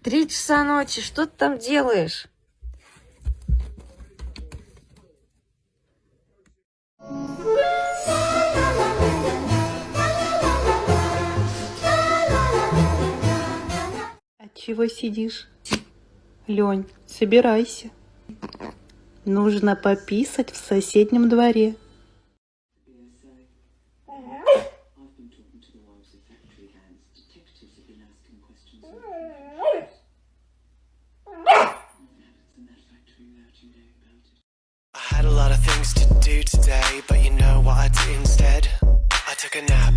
Три часа ночи, что ты там делаешь? А чего сидишь? Лень, собирайся. Нужно пописать в соседнем дворе. I had a lot of things to do today, but you know what I did instead? I took a nap.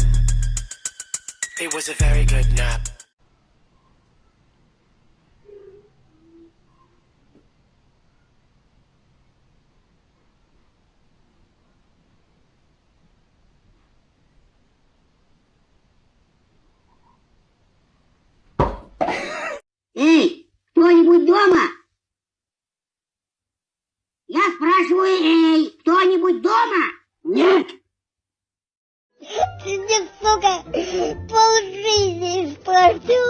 It was a very good nap. Эй, кто-нибудь дома? Я спрашиваю, эй, кто-нибудь дома? Нет. Ты мне, сука, полжизни испортил.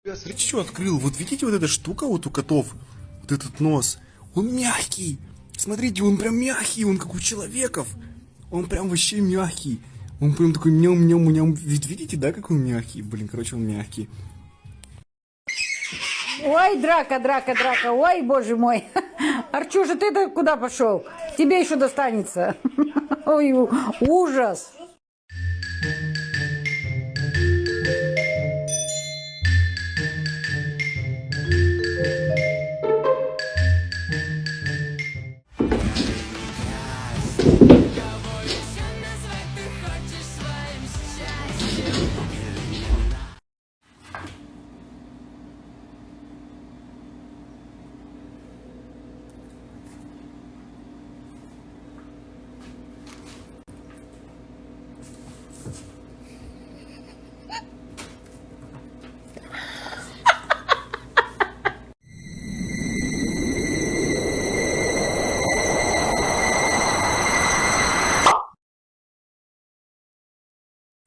Смотрите, что открыл. Вот видите, вот эта штука вот у котов, вот этот нос, он мягкий. Смотрите, он прям мягкий, он как у человеков. Он прям вообще мягкий. Он прям такой ням-ням-ням. Ведь видите, да, как он мягкий? Блин, короче, он мягкий. Ой, драка, драка, драка, ой, боже мой. Арчуша, ты-то куда пошел? Тебе еще достанется. Ой, ужас.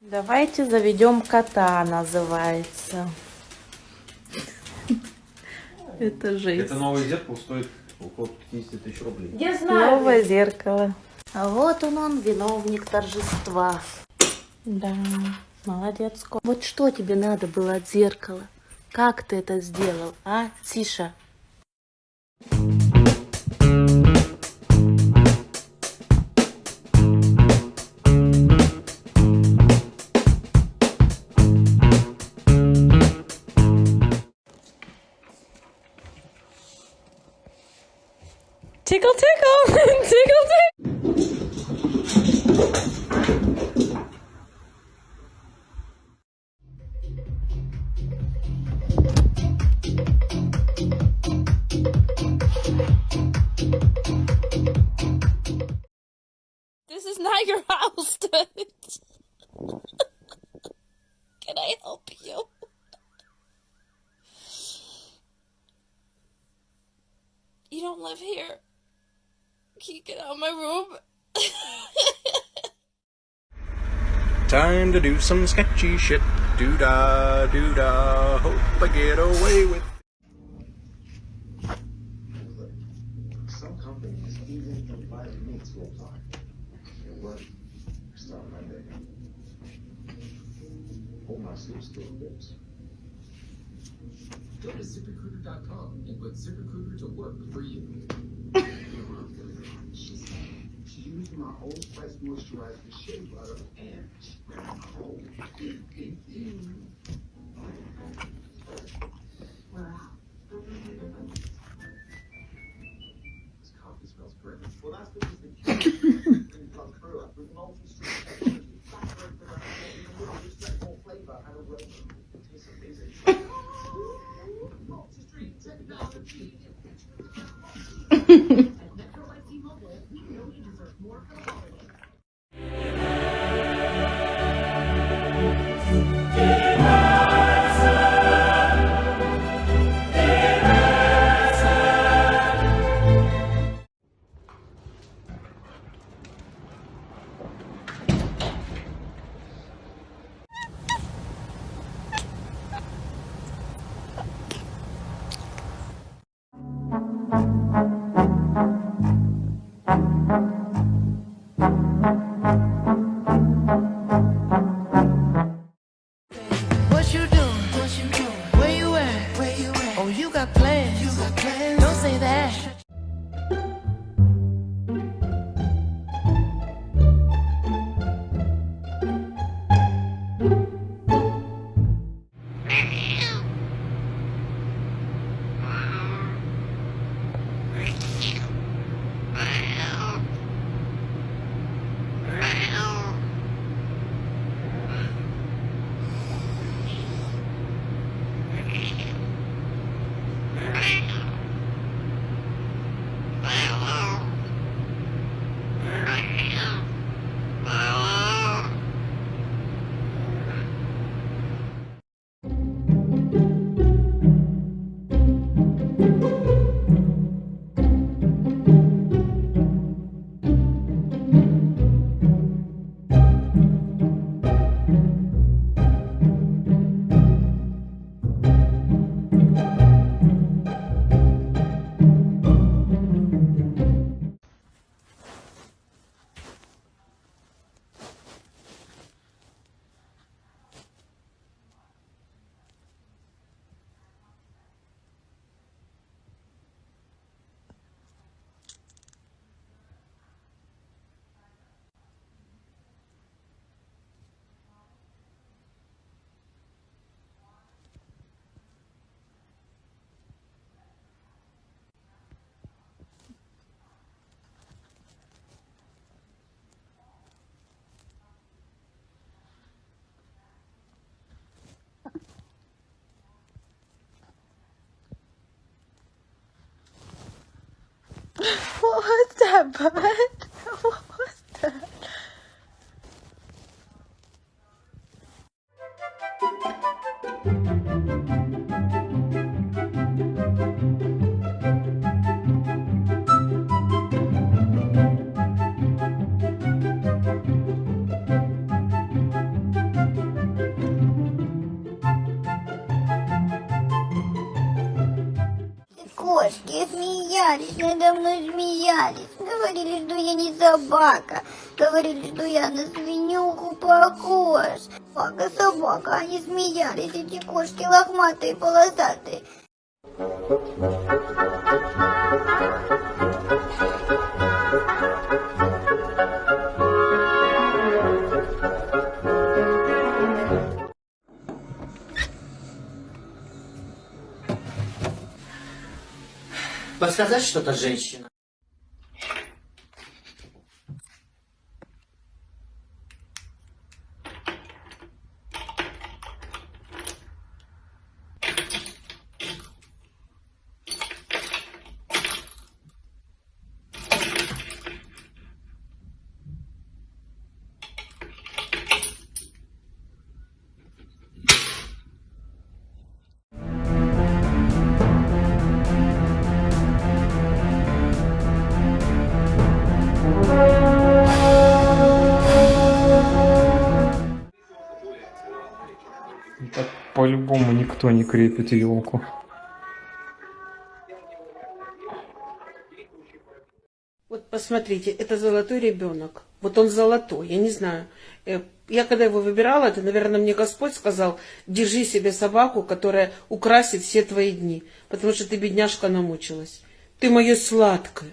Давайте заведем кота, называется. Это жесть. Это новое зеркало стоит около 50 тысяч рублей. Я знаю. Новое зеркало. А вот он, виновник торжества. Да, молодец. Вот что тебе надо было от зеркала? Как ты это сделал, а, Тиша? Tickle, tickle, tickle, tickle. This is not your house, dude. Can I help you? You don't live here. Can you get out of my room? Time to do some sketchy shit. Doo-dah, doo-dah. Hope I get away with. Some companies even invite me to apply. At work, start Monday. Hold my sleep still fits. Go to ZipRecruiter.com and put ZipRecruiter to work for you. She used my Old Spice moisturizer shea butter and she grabbed my whole wow. This coffee smells great. Well, that's because the key comes through it with multi-street textures, respectful flavor and a real taste amazing. Multi-street technology. At Metro IT Mobile, What was that, bud? What was that? Кошки смеялись, надо мной смеялись. Говорили, что я не собака. Говорили, что я на свинюху похож. Собака, собака, они смеялись, эти кошки лохматые, полосатые. Подсказать что-то, женщина? Так по-любому никто не крепит елку. Вот посмотрите, это золотой ребенок. Вот он золотой, я не знаю. Я когда его выбирала, это, наверное, мне Господь сказал: держи себе собаку, которая украсит все твои дни. Потому что ты, бедняжка, намучилась. Ты мое сладкое.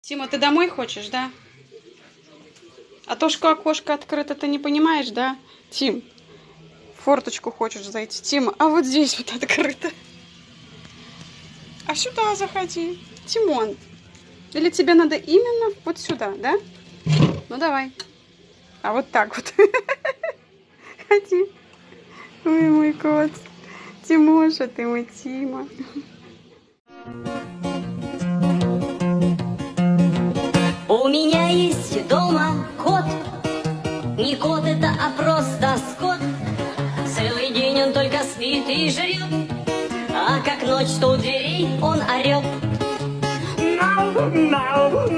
Тима, ты домой хочешь, да? А то, что окошко открыто, ты не понимаешь, да? Тим, в форточку хочешь зайти. Тима, а вот здесь вот открыто. А сюда заходи. Тимон, или тебе надо именно вот сюда, да? Ну, давай. А вот так вот. Ходи. Ой, мой кот. Тимоша, ты мой Тима. У меня есть дома кот. Не кот это, а просто скот. Целый день он только спит и жрет, а как ночь, то у дверей он орет. Мяу, мяу,